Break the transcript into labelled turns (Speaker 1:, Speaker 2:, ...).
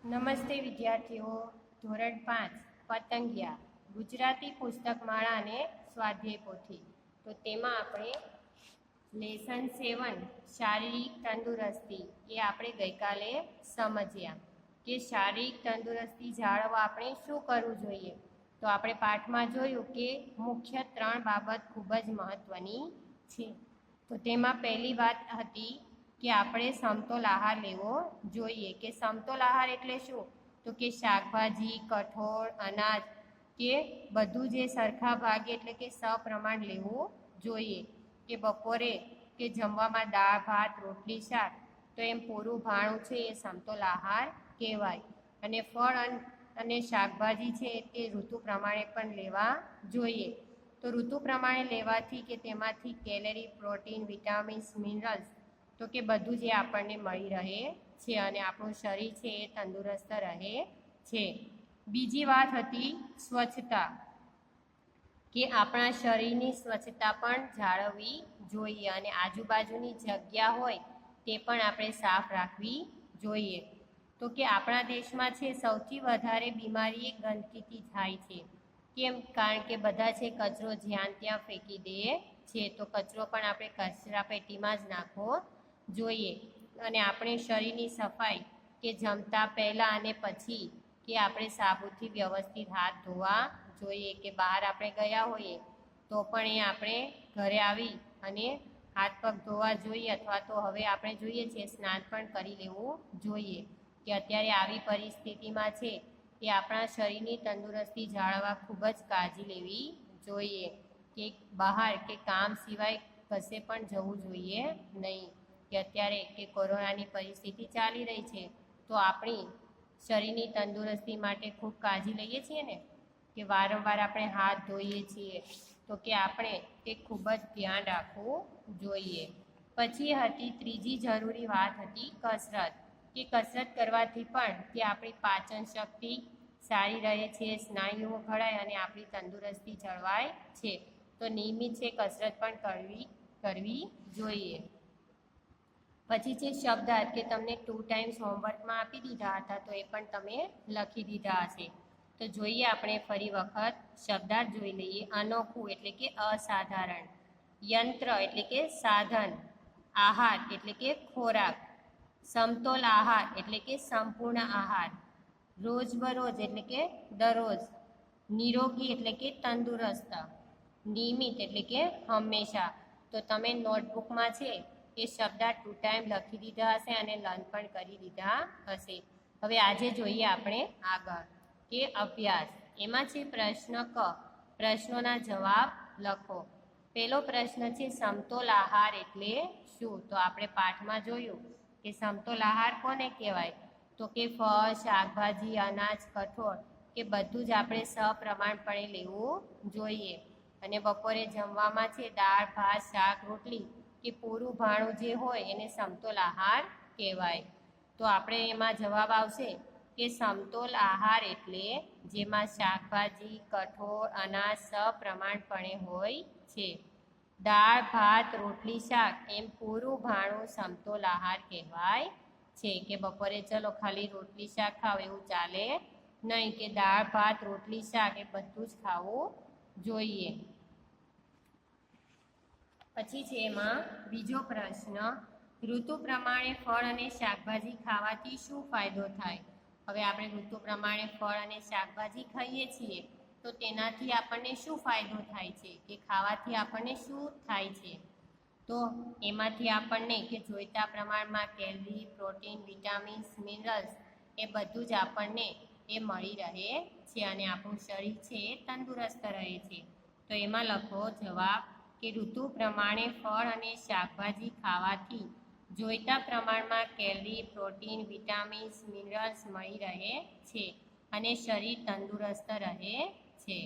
Speaker 1: નમસ્તે વિદ્યાર્થીઓ. ધોરણ 5 પતંગિયા ગુજરાતી પુસ્તકમાળા અને સ્વાધ્યાય પોથી. તો તેમાં આપણે લેસન 7 શારીરિક તંદુરસ્તી એ આપણે ગઈકાલે સમજ્યા કે શારીરિક તંદુરસ્તી જાળવવા આપણે શું કરવું જોઈએ. તો આપણે પાઠમાં જોયું કે મુખ્ય 3 બાબત ખૂબ જ મહત્ત્વની છે. તો તેમાં પહેલી વાત હતી કે આપણે સમતોલ આહાર લેવો જોઈએ. કે સમતોલ આહાર એટલે શું? તો કે શાકભાજી, કઠોળ, અનાજ કે બધું જે સરખા ભાગે એટલે કે સપ્રમાણ લેવું જોઈએ. કે બપોરે કે જમવામાં દાળ ભાત રોટલી શાક તો એમ પૂરું ભાણું છે એ સમતોલ આહાર કહેવાય. અને ફળ અને શાકભાજી છે તે ઋતુ પ્રમાણે પણ લેવા જોઈએ. તો ઋતુ પ્રમાણે લેવાથી કે તેમાંથી કેલરી, પ્રોટીન, વિટામિન્સ, મિનરલ્સ તો કે બધું જે આપણને મળી રહે છે અને આપણું શરીર છે એ તંદુરસ્ત રહે છે. બીજી વાત હતી સ્વચ્છતા, કે આપણા શરીરની સ્વચ્છતા પણ જાળવવી જોઈએ અને આજુબાજુની જગ્યા હોય તે પણ આપણે સાફ રાખવી જોઈએ. તો કે આપણા દેશમાં છે સૌથી વધારે બીમારી એ ગંદકીથી થાય છે. કેમ? કારણ કે બધા છે કચરો જ્યાં ત્યાં ફેંકી દે છે. તો કચરો પણ આપણે કચરા પેટીમાં જ નાખવો જોઈએ. અને આપણે શરીરની સફાઈ કે જમતા પહેલાં અને પછી કે આપણે સાબુથી વ્યવસ્થિત હાથ ધોવા જોઈએ. કે બહાર આપણે ગયા હોઈએ તો પણ એ આપણે ઘરે આવી અને હાથ પગ ધોવા જોઈએ, અથવા તો હવે આપણે જોઈએ છીએ સ્નાન પણ કરી લેવું જોઈએ. કે અત્યારે આવી પરિસ્થિતિમાં છે કે આપણા શરીરની તંદુરસ્તી જાળવવા ખૂબ જ કાળજી લેવી જોઈએ. કે બહાર કે કામ સિવાય કશે પણ જવું જોઈએ નહીં. કે અત્યારે કે કોરોનાની પરિસ્થિતિ ચાલી રહી છે તો આપણી શરીરની તંદુરસ્તી માટે ખૂબ કાળજી લઈએ છીએ ને, કે વારંવાર આપણે હાથ ધોઈએ છીએ. તો કે આપણે તે ખૂબ જ ધ્યાન રાખવું જોઈએ. પછી હતી ત્રીજી જરૂરી વાત હતી કસરત. કે કસરત કરવાથી પણ કે આપણી પાચન શક્તિ સારી રહે છે, સ્નાયુઓ ઘડાય અને આપણી તંદુરસ્તી જળવાય છે. તો નિયમિત છે કસરત પણ કરવી જોઈએ. પછી છે શબ્દાર્થ, કે તમને 2 ટાઈમ્સ હોમવર્કમાં આપી દીધા હતા તો એ પણ તમે લખી દીધા હશે. તો જોઈએ આપણે ફરી વખત શબ્દાર્થ જોઈ લઈએ. અનોખું એટલે કે અસાધારણ, યંત્ર એટલે કે સાધન, આહાર એટલે કે ખોરાક, સમતોલ આહાર એટલે કે સંપૂર્ણ આહાર, રોજબરોજ એટલે કે દરરોજ, નિરોગી એટલે કે તંદુરસ્ત, નિયમિત એટલે કે હંમેશા. તો તમે નોટબુકમાં છે એ શબ્દાર્થ 2 ટાઈમ લખી દીધા હશે અને લર્ન પણ કરી દીધા હશે. હવે આજે જોઈએ આપણે આગળ કે અભ્યાસ. એમાં છે પ્રશ્ન ક, પ્રશ્નોના જવાબ લખો. પહેલો પ્રશ્ન છે સમતોલ આહાર એટલે શું? તો આપણે પાઠમાં જોયું કે સમતોલ આહાર કોને કહેવાય? તો કે ફળ, શાકભાજી, અનાજ, કઠોળ કે બધું જ આપણે સપ્રમાણપણે લેવું જોઈએ. અને બપોરે જમવામાં છે દાળ ભાત શાક રોટલી કે પૂરું ભાણું જે હોય એને સમતોલ આહાર કહેવાય. તો આપણે એમાં જવાબ આવશે કે સમતોલ આહાર એટલે જેમાં શાકભાજી, કઠોળ, અનાજ સપ્રમાણપણે હોય છે. દાળ ભાત રોટલી શાક એમ પૂરું ભાણું સમતોલ આહાર કહેવાય છે. કે બપોરે ચલો ખાલી રોટલી શાક ખાવ એવું ચાલે નહીં, કે દાળ ભાત રોટલી શાક એ બધું જ ખાવું જોઈએ. પછી છે એમાં બીજો પ્રશ્ન, ઋતુ પ્રમાણે ફળ અને શાકભાજી ખાવાથી શું ફાયદો થાય? હવે આપણે ઋતુ પ્રમાણે ફળ અને શાકભાજી ખાઈએ છીએ તો તેનાથી આપણને શું ફાયદો થાય છે, કે ખાવાથી આપણને શું થાય છે? તો એમાંથી આપણને કે જોઈતા પ્રમાણમાં કેલરી, પ્રોટીન, વિટામિન્સ, મિનરલ્સ એ બધું જ આપણને એ મળી રહે છે અને આપણું શરીર છે એ તંદુરસ્ત રહે છે. તો એમાં લખો જવાબ કે ઋતુ પ્રમાણે ફળ અને શાકભાજી ખાવાથી જોઈતા પ્રમાણમાં કેલરી, પ્રોટીન, વિટામિન્સ, મિનરલ્સ મળી રહે છે અને શરીર તંદુરસ્ત રહે છે.